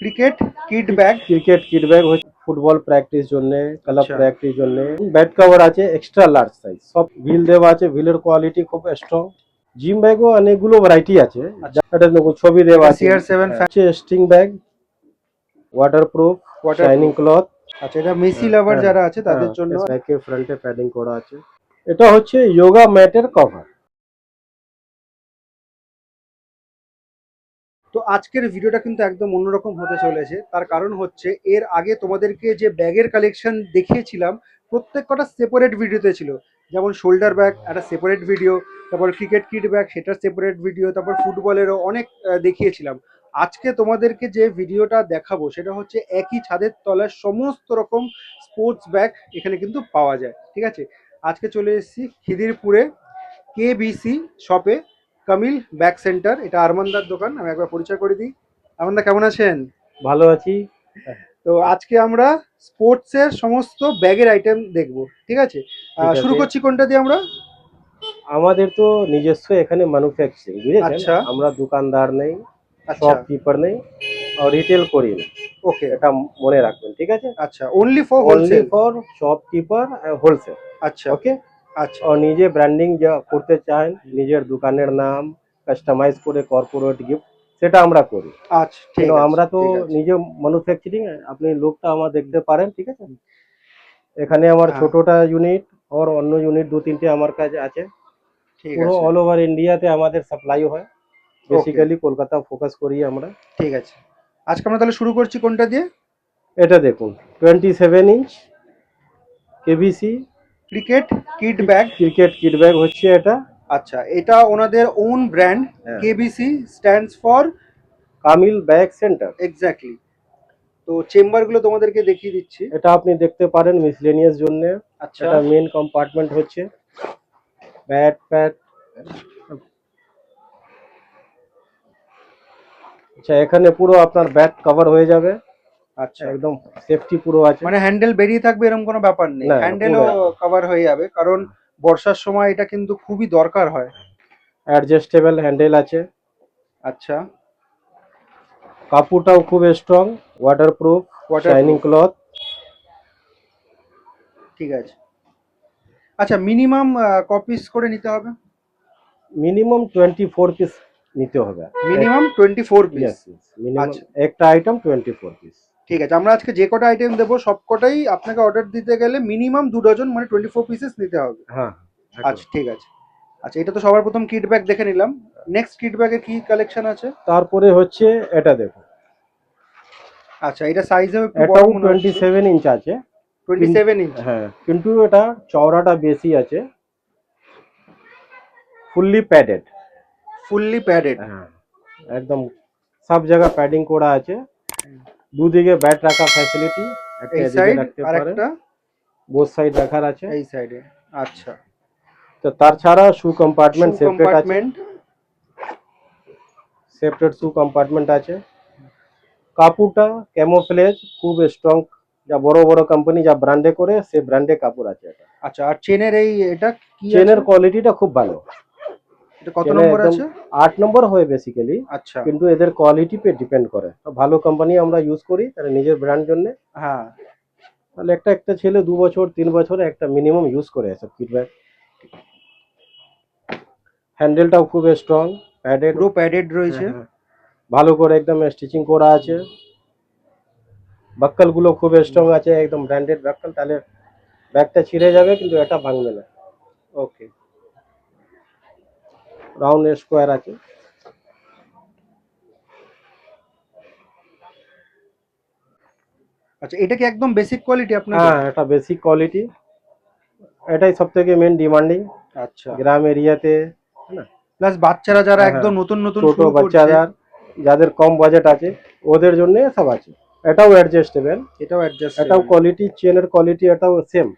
Cricket kit bag. Cricket kit bag হচ্ছে football practice জন্য, club আচ্ছা প্র্যাকটিস জন্য। ব্যাট কভার আছে এক্সট্রা লার্জ সাইজ, সব ভিল দেওয়া আছে, ভিলের কোয়ালিটি খুব স্ট্রং। জিম ব্যাগও অনেকগুলো ভ্যারাইটি আছে, আচ্ছা, এটা দেখুন ছবি দেওয়া এটা আছে। CR7 হচ্ছে string bag, waterproof, shining waterproof. Cloth. আচ্ছা, এটা মেসি লাভার হ্যাঁ যারা আছে হ্যাঁ, তাদের জন্য। ব্যাকে ফ্রন্টে প্যাডিং করা আছে। এটা হচ্ছে যোগা ম্যাটের কভার। তো আজকের ভিডিওটা কিন্তু একদম অন্যরকম হতে চলেছে, তার কারণ হচ্ছে এর আগে তোমাদেরকে যে ব্যাগের কালেকশন দেখিয়েছিলাম প্রত্যেক কটা সেপারেট ভিডিওতে ছিল। যেমন শোল্ডার ব্যাগ একটা সেপারেট ভিডিও, তারপর ক্রিকেট কিট ব্যাগ সেটার সেপারেট ভিডিও, তারপর ফুটবলেরও অনেক দেখিয়েছিলাম। আজকে তোমাদেরকে যে ভিডিওটা দেখাবো সেটা হচ্ছে একই ছাদের তলায় সমস্ত রকম স্পোর্টস ব্যাগ এখানে কিন্তু পাওয়া যায়। ঠিক আছে, আজকে চলে এসেছি খিদিরপুরে KBC শপে, কামিল ব্যাগ সেন্টার। এটা আরমানদার দোকান, আমি একবার পরিচয় করে দিই। আরমানদা কেমন আছেন? ভালো আছি। তো আজকে আমরা স্পোর্টসের সমস্ত ব্যাগের আইটেম দেখবো। ঠিক আছে, ঠিক শুরু আছে, করছি কোনটা দিয়ে আমরা? আমাদের তো নিজস্ব এখানে ম্যানুফ্যাকচারিং, বুঝেছেন। আচ্ছা আমরা দোকানদার নেই, আচ্ছা, শপকিপার নেই, আর রিটেল করি না, ওকে, এটা মনে রাখবেন। ঠিক আছে, আচ্ছা, only for only wholesale. For shopkeeper wholesale. আচ্ছা ওকে, আচ্ছা और নিজে ব্র্যান্ডিং যা করতে চান, নিজের দোকানের নাম কাস্টমাইজ করে কর্পোরেট গিফট, সেটা আমরা করি। আচ্ছা, ঠিক কিন্তু আছে আমরা তো ঠিক আছে। নিজে ম্যানুফ্যাকচারিং, আপনি লোকটা আমার দেখতে পারেন। ঠিক আছে, এখানে আমার হ্যাঁ, ছোটটা ইউনিট আর অন্য ইউনিট দু তিনটে আমার কাছে আছে। ঠিক পুরো আছে, অল ওভার ইন্ডিয়াতে আমাদের সাপ্লাই হয়, ওকে, বেসিক্যালি কলকাতা ফোকাস করি আমরা। ঠিক আছে। আজকে আমরা তাহলে শুরু করছি কোনটা দিয়ে? এটা দেখুন, 27 inch KBC cricket kit bag. Cricket kit bag হচ্ছে এটা। আচ্ছা, এটা ওনাদের ওন ব্র্যান্ড। হ্যাঁ, KBC stands for Kamil bag centre. Exactly. তো চেম্বারগুলো তোমাদেরকে দেখিয়ে দিচ্ছি। এটা আপনি দেখতে পারেন মিসলেনিয়াস জন্য। আচ্ছা এটা মেন কম্পার্টমেন্ট হচ্ছে ব্যাট প্যাড। আচ্ছা, এখানে পুরো আপনার ব্যাট কভার হয়ে যাবে, আচ্ছা, একদম সেফটি পুরো আছে। মানে হ্যান্ডেল বেরিয়ে থাকবে এরকম কোনো ব্যাপার নেই, না না, হ্যান্ডেলও পুরো কভার হয়ে যাবে, কারণ বর্ষার সময় এটা কিন্তু খুবই দরকার হয়। অ্যাডজাস্টেবল হ্যান্ডেল আছে। আচ্ছা, কাপড়টাও খুব strong, waterproof, shining waterproof, cloth. ঠিক আছে। আচ্ছা, মিনিমাম কপিস করে নিতে হবে? মিনিমাম 24 পিস নিতে হবে। মিনিমাম 24 পিস। ইয়েস, মিনিমাম আচ্ছা, একটা আইটেম 24 পিস। ঠিক আছে, আমরা আজকে যে কটা আইটেম দেবো সব কটাই আপনাকে অর্ডার দিতে গেলে মিনিমাম 2 ডজন, মানে 24 পিসেস নিতে হবে। হ্যাঁ, একদম। আচ্ছা, ঠিক আছে। আচ্ছা, এটা তো সবার প্রথম কিট ব্যাগ দেখে নিলাম। নেক্সট কিট ব্যাগের কি কালেকশন আছে? তারপরে হচ্ছে এটা দেখুন, আচ্ছা, এটা সাইজেও একটু বড় এটাও মনে টোয়েন্টি হচ্ছে। সেভেন ইঞ্চ আছে। 27 ইঞ্চ। হ্যাঁ, কিন্তু এটা চওড়াটা বেশি আছে, ফুললি প্যাডেড। Fully padded. হ্যাঁ, একদম সব জায়গা প্যাডিং করা আছে। দুদিকে ব্যাট রাখা ফ্যাসিলিটি, একটা এই এদিকে সাইড রাখতে আর পারেন, একটা বোথ সাইড রাখার আছে। এই সাইডে। আচ্ছা, তো তার ছাড়া শু শু কম্পার্টমেন্ট সেপারেট আছে, কম্পার্টমেন্ট। সেপারেট শু কম্পার্টমেন্ট আছে। কাপড়টা ক্যামোফ্লেজ খুব স্ট্রং, যা বড় বড় কোম্পানি যা ব্র্যান্ডে করে সে ব্র্যান্ডে কাপড় আছে এটা। আচ্ছা, আর চেনের এই এটা কি আছে? চেনের কোয়ালিটিটা খুব ভালো। এটা কত চেনে নম্বর একদম আছে? 8 নম্বর হয় বেসিক্যালি, আচ্ছা, কিন্তু এদের কোয়ালিটি পে ডিপেন্ড করে। তো ভালো কোম্পানি আমরা ইউজ করি তাহলে নিজের ব্র্যান্ড জন্য, হ্যাঁ, তাহলে একটা একটা ছেলে 2 বছর 3 বছর একটা মিনিমাম ইউজ করে এসব ফিডব্যাক। হ্যান্ডেলটাও খুব স্ট্রং, প্যাডেড। পুরো প্যাডেড হ্যাঁ রয়েছে। হ্যাঁ, ভালো করে একদম স্টিচিং করা আছে। বাক্কালগুলো খুব স্ট্রং আছে, একদম ব্র্যান্ডেড বাক্কাল, তাহলে ব্যাগটা ছিঁড়ে যাবে কিন্তু এটা ভাঙবে না। ওকে, রাউন্ড স্কোয়ার আছে। আচ্ছা, এটা কি একদম বেসিক কোয়ালিটি আপনাদের? হ্যাঁ, এটা বেসিক কোয়ালিটি, এটাই সব থেকে মেন ডিমান্ডিং আচ্ছা, গ্রাম এরিয়াতে, है ना। প্লাস বাচ্চারা যারা হ্যাঁ হ্যাঁ, একদম নতুন নতুন ছোট শুরু করছে। বাচ্চাদের, যাদের কম বাজেট আছে ওদের জন্য সব আছে। এটাও অ্যাডজাস্টেবল, এটাও এটাও অ্যাডজাস্টেবল। কোয়ালিটি, চেনের কোয়ালিটি এটাও সেম,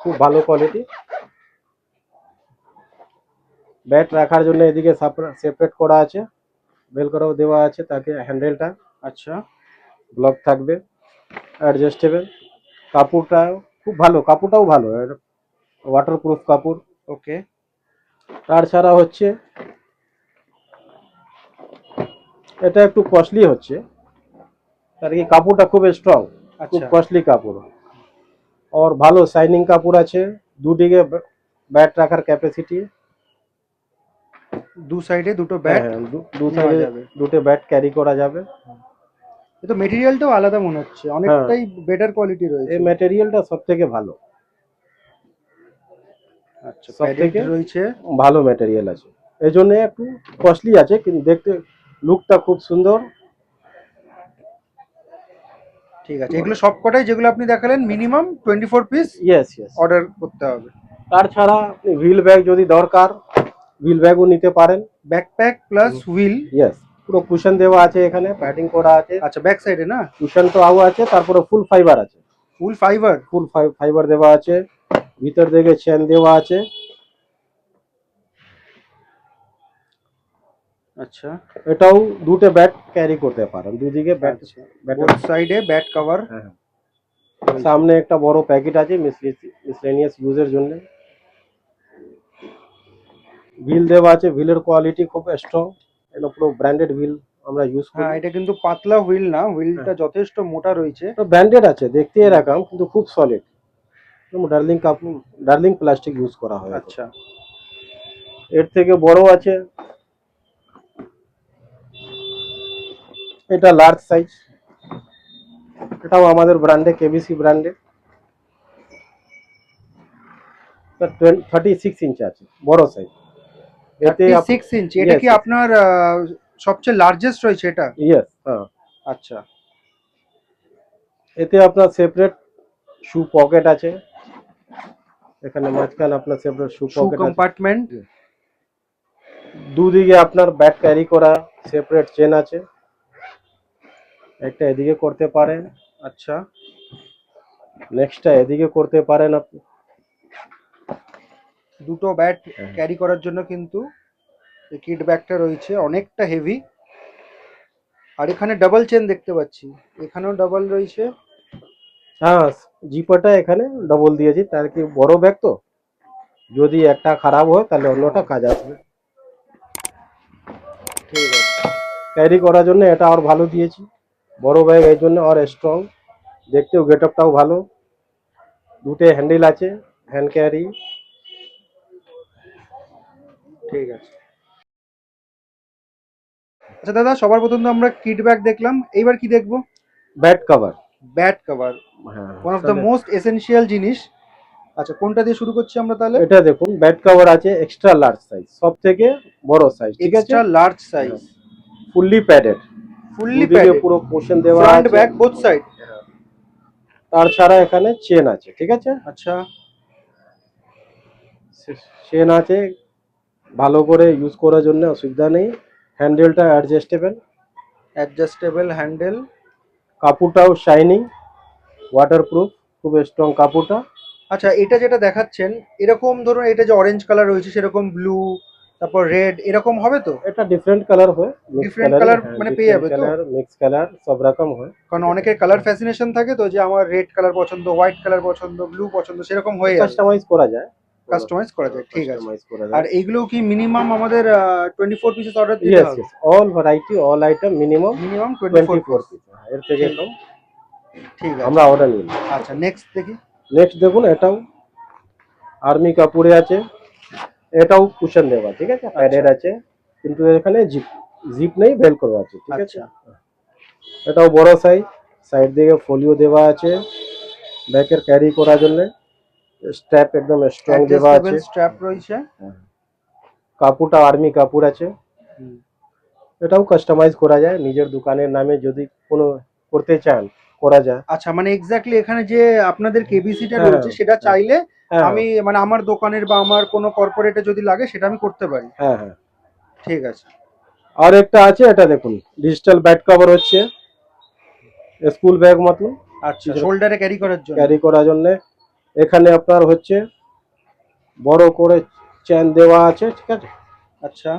খুব ভালো কোয়ালিটি। ব্যাট রাখার জন্য এদিকে সেপারেট করা আছে, বেল করাও দেওয়া আছে তাকে হ্যান্ডেলটা আচ্ছা, ব্লক থাকবে, অ্যাডজাস্টেবল। কাপড়টা খুব ভালো, কাপড়টাও ভালো, ওয়াটারপ্রুফ কাপড়। ওকে, তার ছাড়া হচ্ছে এটা একটু কস্টলি হচ্ছে, তার কি কাপড়টা খুব স্ট্রং, খুব আচ্ছা কস্টলি কাপড়, আর ভালো শাইনিং কাপড় আছে, দুদিকে ব্যাট রাখার ক্যাপাসিটি। দু সাইডে দুটো হ্যাঁ ব্যাট হ্যাঁ, দু নেওয়া সাইডে যাবে। দুটো ব্যাট ক্যারি করা যাবে। এ তো মেটেরিয়ালটাও আলাদা মনে হচ্ছে, হ্যাঁ, অনেকটাই বেটার কোয়ালিটি রয়েছে। এই ম্যাটেরিয়ালটা সব থেকে ভালো, আচ্ছা সব প্যাডেড থেকে রয়েছে। ভালো ম্যাটেরিয়াল আছে, এই জন্য একটু কস্টলি আছে, কিন্তু দেখতে লুকটা খুব সুন্দর। ঠিক আছে, এগুলো সব কটাই যেগুলো আপনি দেখালেন মিনিমাম 24 পিস ইয়েস ইয়েস। অর্ডার করতে হবে। তাছাড়া আপনি হুইল ব্যাগ যদি দরকার, হুইল ব্যাগও নিতে পারেন। Backpack plus wheel. ইয়েস, পুরো কুশন দেওয়া আছে, এখানে প্যাডিং করা আছে। আচ্ছা ব্যাক সাইডে না? কুশন তো আও আছে, তারপরে ফুল ফাইবার আছে, ফুল ফাইবার। ফুল ফাইবার দেওয়া আছে, ভিতর দিকে চেন দেওয়া আছে। আচ্ছা এটাও দুটো ব্যাট ক্যারি করতে পারেন, দুদিকে ব্যাট। বোথ সাইডে ব্যাট কভার। হ্যাঁ, সামনে একটা বড় প্যাকেট আছে মিসলেনিয়াস ইউজের জন্য। হুইল দেওয়া আছে, হুইলের কোয়ালিটি খুব স্ট্রং, এটা পুরো ব্র্যান্ডেড হুইল আমরা ইউজ করি। হ্যাঁ এটা কিন্তু পাতলা হুইল না, হুইলটা যথেষ্ট মোটা রয়েছে। ব্র্যান্ডেড আছে, দেখতে এরকম, কিন্তু খুব সলিড, ডার্লিং কাপড়, ডার্লিং প্লাস্টিক ইউজ করা হয়। আচ্ছা এর থেকে বড় আছে, এটা লার্জ সাইজ, এটাও আমাদের ব্র্যান্ডে, কেবিসি ব্র্যান্ডে। 36 ইঞ্চ আছে, বড় সাইজ। এতে 36 ইঞ্চি, এটা কি আপনার সবচেয়ে লার্জেস্ট রয়েছে এটা? ইয়েস, হ্যাঁ। আচ্ছা এতে আপনার সেপারেট শু পকেট আছে, এখানে মাঝখানে আপনার সেপারেট শু শু পকেট আছে। কম্পার্টমেন্ট। দুদিকে আপনার ব্যাগ ক্যারি করা সেপারেট চেন আছে, একটা এদিকে করতে পারেন, আচ্ছা নেক্সটটা এদিকে করতে পারেন আপনি। দুটো ব্যাট ক্যারি করার জন্য কিন্তু এই কিট ব্যাগটা রয়েছে, অনেকটা হেভি। আর এখানে ডাবল চেন দেখতে পাচ্ছি, এখানেও ডাবল রয়েছে। হ্যাঁ, জিপারটা এখানে ডবল দিয়েছি, তার কি বড় ব্যাগ তো, যদি একটা খারাপ হয় তাহলে অন্যটা কাজ আসবে। ঠিক আছে ক্যারি করার জন্য এটা আর ভালো দিয়েছি, বড় ব্যাগ এই জন্য আর স্ট্রং, দেখতেও গেট আপটাও ভালো। দুটো হ্যান্ডেল আছে, হ্যান্ড ক্যারি। ঠিক আছে। আচ্ছা দাদা, সবার প্রথম তো আমরা কিট ব্যাগ দেখলাম, এইবার কি দেখবো? Bat cover. ব্যাট কভার, হ্যাঁ, one of the most essential জিনিস। আচ্ছা কোনটা দিয়ে শুরু করছি আমরা তাহলে? এটা দেখুন, ব্যাট কভার আছে এক্সট্রা লার্জ সাইজ, সব থেকে বড় সাইজ, ঠিক আছে, extra large size, fully padded, fully দুদিকে প্যাডেড, পুরো পোর্শন দেওয়া ফ্রন্ট আছে। Back both side. তাছাড়া এখানে চেন আছে, ঠিক আছে, আচ্ছা চেন আছে, ভালো করে ইউজ করার জন্য অসুবিধা নেই। হ্যান্ডেলটা অ্যাডজাস্টেবল, অ্যাডজাস্টেবল হ্যান্ডেল। কাপড়টাও শাইনিং, ওয়াটারপ্রুফ, খুব স্ট্রং কাপড়টা। আচ্ছা এটা যেটা দেখাচ্ছেন, এরকম ধরুন এটা যে অরেঞ্জ কালার রয়েছে সেরকম ব্লু, তারপর রেড, এরকম হবে তো? এটা ডিফারেন্ট কালার হয়, Different colour মানে পেয়ে যাবে তো? কালার, মিক্স কালার, সব রকম হয়। কারণ অনেকের কালার ফ্যাসিনেশন থাকে তো, যে আমার রেড কালার পছন্দ, হোয়াইট কালার পছন্দ, ব্লু পছন্দ, সেরকম হয়ে যাবে। কাস্টমাইজ করা যায়, কাস্টমাইজ করা যায়, ঠিক আছে। কাস্টমাইজ করা আর যায়। এইগুলো কি মিনিমাম আমাদের 24 পিসেস অর্ডার দিতে ইয়েস হবে? Yes, all variety, all item minimum minimum 24 24 piece, এর থেকে কম ঠিক আছে। আমরা অর্ডার নিই। আচ্ছা নেক্সট দেখি। নেক্সট দেখুন, এটাও আর্মি কাপড়ে আছে, এটাও কুশন দেওয়া, ঠিক আছে, প্যাডেড আছে, কিন্তু এখানে জিপ নেই, বেল করা আছে, ঠিক আছে। আচ্ছা এটাও বড় সাইজ, সাইড দিকে ফোলিও দেওয়া আছে, ব্যাকের ক্যারি করার জন্য, স্ট্র্যাপ একদম স্ট্রং দেওয়া আছে। স্ট্র্যাপ রয়েছে। কাপড়টা আর্মি কাপড় আছে, এটাও কাস্টমাইজ করা যায়, নিজের দোকানের নামে যদি কোনো করতে চান করা যায়। আচ্ছা মানে এক্স্যাক্টলি এখানে যে আপনাদের কেবিসিটা হ্যাঁ, রয়েছে সেটা হ্যাঁ, চাইলে হ্যাঁ, আমি মানে আমার দোকানের বা আমার কোনো কর্পোরেটে যদি লাগে সেটা আমি করতে পারি। হ্যাঁ হ্যাঁ। ঠিক আছে। আর একটা আছে, এটা দেখুন, ডিজিটাল ব্যাট কভার হচ্ছে, স্কুল ব্যাগ মতন আচ্ছা শোল্ডারে ক্যারি করার জন্য। ক্যারি করার জন্য, এখানে আপনার হচ্ছে বড় করে চেন দেওয়া আছে, ঠিক আছে, আচ্ছা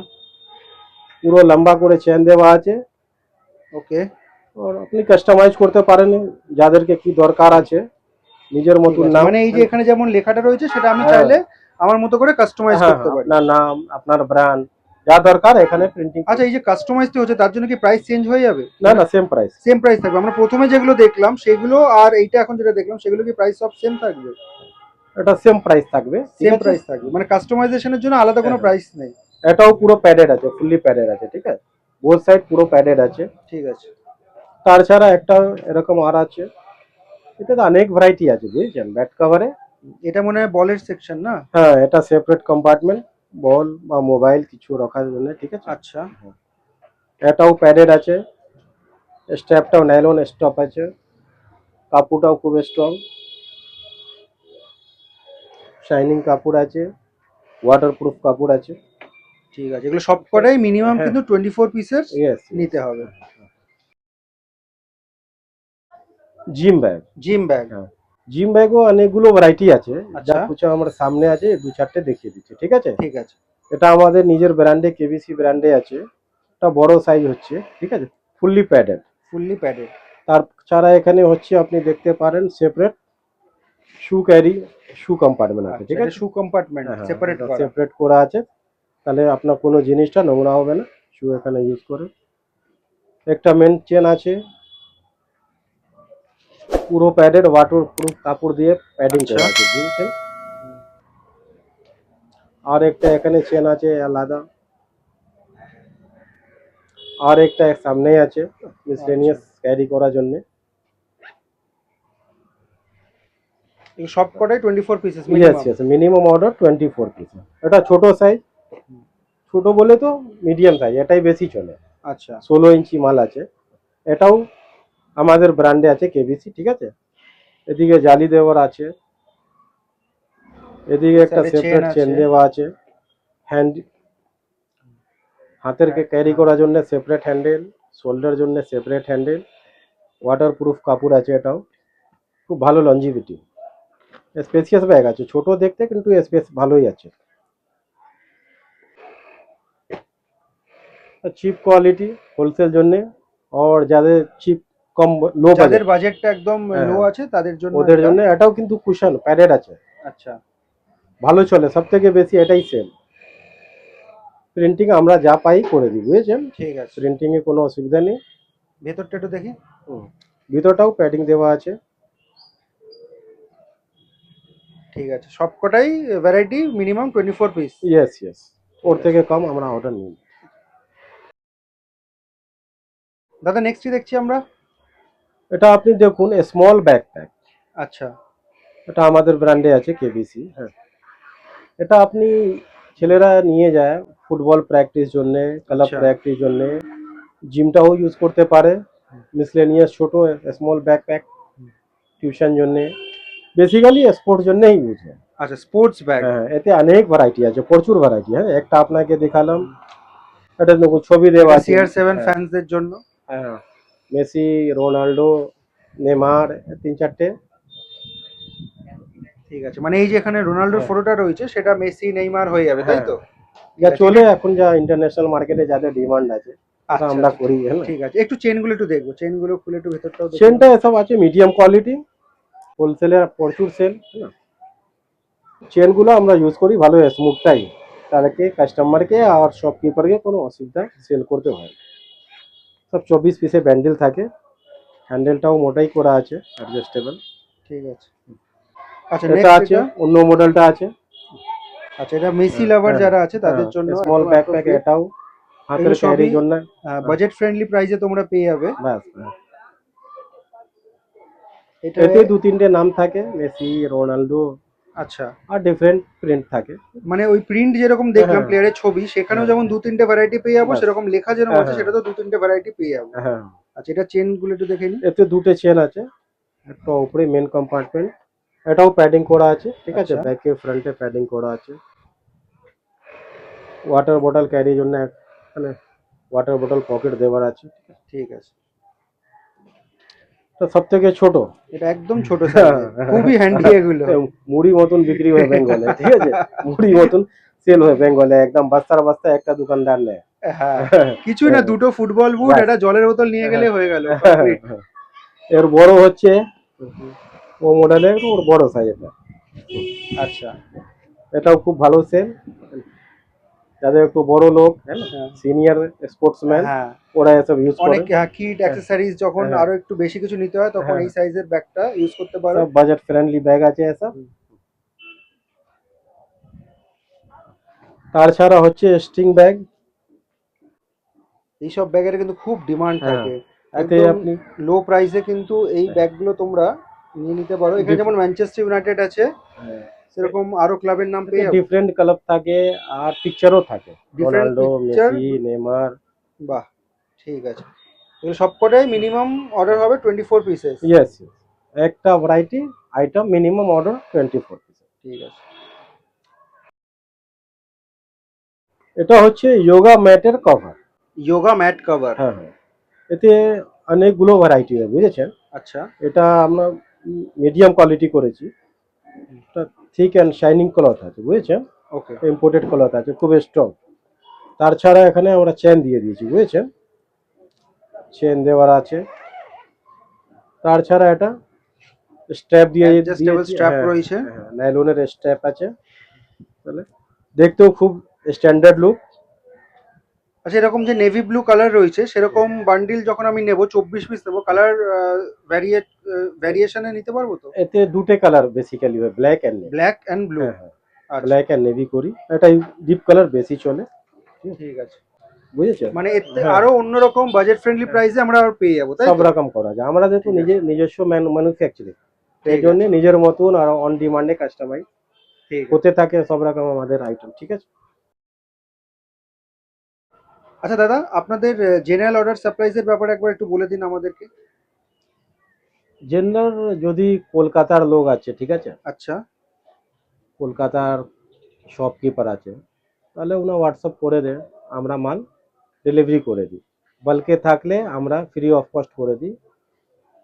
পুরো লম্বা করে চেন দেওয়া আছে। ওকে আর আপনি কাস্টমাইজ করতে পারেন, যাদেরকে কি দরকার আছে নিজের মতন নাম, মানে এই যে এখানে যেমন লেখাটা রয়েছে সেটা আমি হ্যাঁ। চাইলে আমার মতো করে কাস্টমাইজ হ্যাঁ, করতে পারি। আপনার নাম, আপনার ব্র্যান্ড, যা দরকার এখানে প্রিন্টিং। আচ্ছা, এই যে কাস্টমাইজড হচ্ছে তার জন্য কি প্রাইস চেঞ্জ হয়ে যাবে? না না, সেম প্রাইস। সেম প্রাইস থাকবে? আমরা প্রথমে যেগুলো দেখলাম সেগুলো আর এইটা এখন যেটা দেখলাম সেগুলো কি প্রাইস সব সেম থাকবে? এটা সেম প্রাইস থাকবে, ঠিক সেম আছে। প্রাইস থাকবে, মানে কাস্টমাইজেশনের জন্য আলাদা কোনো হ্যাঁ। প্রাইস নেই? এটাও পুরো প্যাডেড আছে, ফুললি প্যাডেড আছে, ঠিক আছে। বোথ সাইড পুরো প্যাডেড আছে। ঠিক আছে। তাছাড়া একটা এরকম আর আছে, এটাতে অনেক ভ্যারাইটি আছে বুঝছেন ব্যাট কভারে। এটা মনে হয় বলের সেকশন না? হ্যাঁ, এটা সেপারেট কম্পার্টমেন্ট, বল বা মোবাইল কিছু রাখার জন্য, ঠিক আছে। আচ্ছা। এটাও প্যাডেড আছে, স্ট্র্যাপটাও নাইলন স্টপ আছে, কাপড়টাও খুব স্ট্রং, শাইনিং কাপড় আছে, ওয়াটারপ্রুফ কাপড় আছে। ঠিক আছে, এগুলো সব কটাই মিনিমাম হ্যাঁ। কিন্তু 24 পিসের ইয়েস, নিতে হবে। Gym bag. Gym bag. হ্যাঁ, জিম ব্যাগও অনেকগুলো ভ্যারাইটি আছে। আচ্ছা। যা কিছু আমার সামনে আছে দু চারটে দেখিয়ে দিচ্ছি, ঠিক আছে। ঠিক আছে। এটা আমাদের নিজের ব্র্যান্ডে, কেবিসি ব্র্যান্ডে আছে। এটা বড় সাইজ হচ্ছে, ঠিক আছে, ফুললি প্যাডেড। Fully padded. তাছাড়া এখানে হচ্ছে আপনি দেখতে পারেন সেপারেট শু ক্যারি, শু কম্পার্টমেন্ট আছে, ঠিক আছে। শু কম্পার্টমেন্ট সেপারেট করা। সেপারেট করা আছে, তাহলে আপনার কোনো জিনিসটা নোংরা হবে না শু এখানে ইউজ করে। একটা মেন চেন আছে, পুরো প্যাডেড ওয়াটারপ্রুফ কাপড় দিয়ে প্যাডিং করা আছে, বুঝছেন। আর একটা এখানে চেন আছে আলাদা, আর একটা সামনেই আছে মিসলেনিয়াস ক্যারি করার জন্য। এই সব কটাই 24 pieces yes minimum? Yes, minimum order 24 piece. এটা ছোট সাইজ, ছোট বলে তো মিডিয়াম সাইজ, এটাই বেশি চলে। আচ্ছা। 16 ইঞ্চি মাল আছে। এটাও আমাদের ব্র্যান্ডে আছে কেবিসি, ঠিক আছে। এদিকে জালি দেওয়ার আছে, এদিকে একটা Side a separate chain chain আছে। দেওয়া আছে। হ্যান্ড, হাতের ক্যারি করার জন্য সেপারেট হ্যান্ডেল, শোল্ডার জন্য সেপারেট হ্যান্ডেল, ওয়াটারপ্রুফ কাপড় আছে। এটাও খুব ভালো লঞ্জিভিটি, স্পেসিয়াস ব্যাগ আছে, ছোট দেখতে কিন্তু স্পেস ভালোই আছে। চিপ কোয়ালিটি হোলসেল জন্য, আর যাদের চিপ কম লো যাদের বাজেট, বাজেটটা একদম হ্যাঁ, লো আছে তাদের জন্য ওদের এটা। জন্য এটাও কিন্তু কুশন প্যাডেড আছে, আচ্ছা। ভালো চলে, সব থেকে বেশি এটাই সেল। প্রিন্টিং আমরা যা পাই করে দিই, বুঝেছেন। ঠিক আছে। প্রিন্টিং এ কোনো অসুবিধা নেই। ভেতরটা একটু দেখি। ভিতরটাও প্যাডিং দেওয়া আছে। ঠিক আছে, সব কটাই ভ্যারাইটি মিনিমাম 24 পিস? ইয়েস ইয়েস, ওর থেকে কম আমরা অর্ডার নিই। দাদা নেক্সট কি দেখছি আমরা? এটা আপনি দেখুন স্মল ব্যাকপ্যাক। আচ্ছা। এটা আমাদের ব্র্যান্ডে আছে কেবিসি। হ্যাঁ, এটা আপনি ছেলেরা নিয়ে যায় ফুটবল প্র্যাকটিস জন্য, ক্লাব আচ্ছা। প্র্যাকটিস জন্য, জিমটাও ইউজ করতে পারে। মিসলেনিয়াস ছোট স্মল ব্যাকপ্যাক টিউশন জন্য, বেসিক্যালি স্পোর্টস জন্যই ইউজ হয়। আচ্ছা, স্পোর্টস ব্যাগ। হ্যাঁ, এতে অনেক ভ্যারাইটি আছে, প্রচুর ভ্যারাইটি। হ্যাঁ, একটা আপনাকে দেখালাম, এটা দেখুন ছবি দেওয়া আছে। CR7 ফ্যান্সদের জন্য। হ্যাঁ, মেসি, রোনাল্ডো, নেমার, তিন চারটে। ঠিক আছে, মানে এই যে এখানে রোনাল্ডোর ফটোটা রয়েছে সেটা মেসি নেইমার হয়ে যাবে, তাই তো? যা চলে এখন, যা ইন্টারন্যাশনাল মার্কেটে যাদের ডিমান্ড আছে, আচ্ছা, আমরা করি। হ্যাঁ, ঠিক আছে, একটু চেনগুলো একটু দেখবো, চেনগুলো খুলে একটু ভেতরটাও দেখবো। চেনটা এসব আছে মিডিয়াম কোয়ালিটি, হোলসেলের প্রচুর সেল। চেনগুলো আমরা ইউজ করি ভালো স্মুথটাই, তাদেরকে কাস্টমারকে আর শপকিপারকে কোনো অসুবিধা সেল করতে হয়। সব 24 পিসে ব্যান্ডেল থাকে, হ্যান্ডেলটাও মোটাই করা আছে, অ্যাডজাস্টেবল। ঠিক আছে। আচ্ছা, এটা নেক্সট আছে, এটা? অন্য মডেলটা আছে। আচ্ছা, এটা মেসি লাভার যারা আছে তাদের জন্য স্মল ব্যাকপ্যাক, এটাও হাতের এগুলো সবই ক্যারির জন্য। বাজেট ফ্রেন্ডলি প্রাইসে তোমরা পেয়ে যাবে। ব্যাস, এটা এতে দু তিনটে নাম থাকে, মেসি, রোনাল্ডো, আচ্ছা, আর ডিফারেন্ট প্রিন্ট থাকে। মানে ওই প্রিন্ট যেরকম দেখলাম হ্যাঁ। প্লেয়ারের ছবি, সেখানেও হ্যাঁ। যেমন দু তিনটে ভ্যারাইটি পেয়ে যাবো, বাস। সেরকম লেখা যেরকম আছে হ্যাঁ। সেটা তো দু তিনটে ভ্যারাইটি পেয়ে যাবো। হ্যাঁ, আচ্ছা, এটা চেন গুলো একটু দেখে নিই। এতে দুটো চেন আছে, একটা উপরে মেন কম্পার্টমেন্ট, এটাও প্যাডিং করা আছে, ঠিক আছে। আচ্ছা। ব্যাকে ফ্রন্টে প্যাডিং করা আছে। ওয়াটার বটল ক্যারির জন্য মানে ওয়াটার বটল পকেট দেওয়ার আছে। ঠিক আছে। তো সব থেকে ছোট, এটা একদম ছোট সাইজের, খুবই হ্যান্ডি এগুলো। মুড়ি মতন বিক্রি হয় বেঙ্গলে, ঠিক আছে। মুড়ি মতন সেল হয় বেঙ্গলে, একদম বস্তার বস্তা একটা দোকানদার নেয়। হ্যাঁ, কিছুই না, দুটো ফুটবল বুট, বাস। একটা জলের বোতল নিয়ে গেলে হয়ে গেল, complete। এর বড় হচ্ছে ও মডেলের, ওর বড় সাইজ এটা। আচ্ছা। এটাও খুব ভালো সেল। যাদের একটু বড় লোক হ্যাঁ না, হ্যাঁ। সিনিয়র স্পোর্টসম্যান, হ্যাঁ, ওরা এসব ইউজ করে। অনেক কিট অ্যাক্সেসরিজ যখন হ্যাঁ। আরো একটু বেশি কিছু নিতে হয় তখন হ্যাঁ। এই সাইজের ব্যাগটা ইউজ করতে পারো। সব বাজেট ফ্রেন্ডলি ব্যাগ আছে এসব। তাছাড়া হচ্ছে স্ট্রিং ব্যাগ। এইসব ব্যাগের কিন্তু খুব ডিমান্ড হ্যাঁ, থাকে, এতে একদম আপনি লো প্রাইসে কিন্তু এই ব্যাগগুলো তোমরা নিয়ে নিতে পারো। এখানে যেমন ম্যানচেস্টার ইউনাইটেড আছে, সেরকম আরো ক্লাবের নাম পেয়ে যাবো। ডিফারেন্ট কালার থাকে আর পিকচারও থাকে, different Ronaldo, picture. Messi, Neymar. বাহ, ঠিক আছে। এগুলো সবকটাই মিনিমাম অর্ডার হবে 24 পিসেস। ইয়েস, একটা variety item minimum order 24 piece. ঠিক আছে। এটা হচ্ছে যোগা ম্যাটের কভার। Yoga mat cover. হ্যাঁ হ্যাঁ, এতে অনেকগুলো ভ্যারাইটি হয় বুঝেছেন। আচ্ছা। এটা আমরা মিডিয়াম কোয়ালিটি করেছি। এটা থিক অ্যান্ড শাইনিং ক্লথ আছে বুঝেছেন, ওকে। ইম্পোর্টেড ক্লথ আছে, খুব স্ট্রং। তাছাড়া এখানে আমরা চেন দিয়ে দিয়েছি বুঝেছেন, চেন দেওয়ার আছে। তাছাড়া এটা স্ট্র্যাপ দিয়ে অ্যাডজাস্টেবল দিয়েছি, স্ট্র্যাপ হ্যাঁ রয়েছে। হ্যাঁ, নাইলনের স্ট্র্যাপ আছে। তাহলে দেখতেও খুব স্ট্যান্ডার্ড লুক। আচ্ছা, এরকম যে নেভি ব্লু কালার রয়েছে সেরকম বান্ডিল যখন আমি নেব 24 পিস নেবো, কালার ভ্যারিয়েশনে নিতে পারবো তো? এতে দুটো কালার বেসিক্যালি হয়, black and navy. Black and blue. হ্যাঁ হ্যাঁ, আচ্ছা, ব্ল্যাক অ্যান্ড নেভি করি, এটাই ডিপ কালার বেশি চলে ঠিক আছে। বুঝেছেন। মানে এতে হ্যাঁ, আরো অন্যরকম বাজেট ফ্রেন্ডলি প্রাইসে আমরা আর পেয়ে যাবো, তাই সব তো? রকম করা যায়, আমরা যেহেতু ঠিক আছে। নিজস্ব ম্যানুফ্যাকচারিং, ঠিক এই জন্য আছে, নিজের মতন আর অন ডিমান্ডে কাস্টমাইজ ঠিক আছে। হতে থাকে সব রকম আমাদের আইটেম, ঠিক আছে। আচ্ছা দাদা, আপনাদের জেনারেল অর্ডার সাপ্লাইজের ব্যাপারে একবার একটু বলে দিন আমাদেরকে। জেনারেল যদি কলকাতার লোক আছে, ঠিক আছে, আচ্ছা। কলকাতার শপকিপার আছে, তাহলে ওনা হোয়াটসঅ্যাপ করে দেয়, আমরা মাল ডেলিভারি করে দিই। বাল্কে থাকলে আমরা ফ্রি অফ কস্ট করে দিই,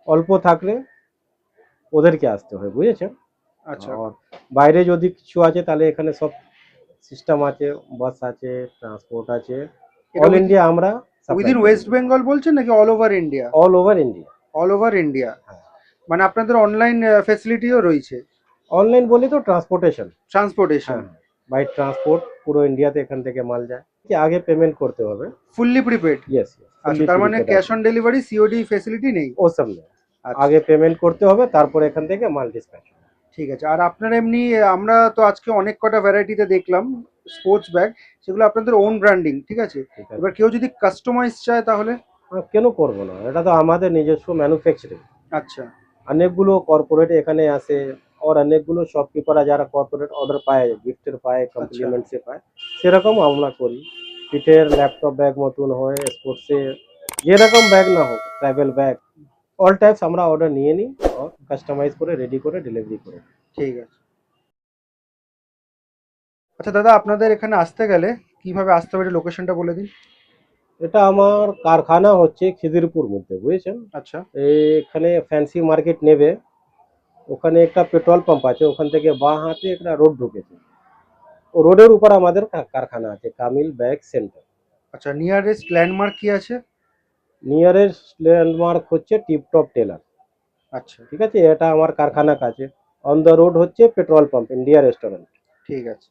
অল্প থাকলে ওদেরকে আসতে হয় বুঝেছেন। আচ্ছা, আর বাইরে যদি কিছু আছে তাহলে এখানে সব সিস্টেম আছে, বাস আছে, ট্রান্সপোর্ট আছে, এটা অল ইন্ডিয়া আমরা উইদিন ওয়েস্ট বেঙ্গল বলছেন নাকি all over India? All over India. All over India. মানে আপনাদের অনলাইন ফেসিলিটিও রয়েছে? অনলাইন বলি তো ট্রান্সপোর্টেশন, ট্রান্সপোর্টেশন। হ্যাঁ, বাই ট্রান্সপোর্ট পুরো ইন্ডিয়াতে এখান থেকে মাল যায়। কি আগে পেমেন্ট করতে হবে। Fully prepaid? ইয়েস, আচ্ছা, তার মানে cash on delivery COD facility নেই? ও সব নেই, আচ্ছা, আগে পেমেন্ট করতে হবে, তারপর এখান থেকে মাল ডিসপ্যাচ। ঠিক আছে। আর আপনার এমনি আমরা তো আজকে অনেক কটা ভ্যারাইটিতে দেখলাম স্পোর্টস ব্যাগ, সেগুলো আপনাদের ওন ব্র্যান্ডিং, ঠিক আছে? ঠিক আছে, এবার কেউ যদি কাস্টমাইজ চায় তাহলে? কেন করবো না, এটা তো আমাদের নিজস্ব ম্যানুফ্যাকচারিং। আচ্ছা, অনেকগুলো কর্পোরেট এখানে আসে, আর অনেকগুলো শপকিপাররা যারা কর্পোরেট অর্ডার পায়, গিফটের পায়, কমপ্লিমেন্টসে পায়, সেরকম আমরা করি। পিঠের ল্যাপটপ ব্যাগ মতন হয়, স্পোর্টসে যেরকম ব্যাগ না হোক, ট্রাভেল ব্যাগ, অল টাইপস আমরা অর্ডার নিয়ে নিই, কাস্টমাইজ করে রেডি করে ডেলিভারি করে। ঠিক আছে। আচ্ছা দাদা, আপনাদের এখানে আসতে গেলে কিভাবে আসতে হবে লোকেশনটা বলে দিন। এটা আমার কারখানা হচ্ছে খিদিরপুর মধ্যে বুঝেছেন। আচ্ছা, এখানে ফ্যান্সি মার্কেট নেবে, ওখানে একটা পেট্রোল পাম্প আছে, ওখান থেকে বাঁ হাতে একটা রোড ঢুকেছে, ও রোডের উপর আমাদের কারখানা আছে, কামিল ব্যাগ সেন্টার। আচ্ছা, নিয়ারেস্ট ল্যান্ডমার্ক কি আছে? নিয়ারেস্ট ল্যান্ডমার্ক হচ্ছে টিপটপ টেলার, আচ্ছা, ঠিক আছে, এটা আমার কারখানা কাছে। অন দ্য রোড হচ্ছে পেট্রোল পাম্প, ইন্ডিয়া রেস্টুরেন্ট। ঠিক আছে।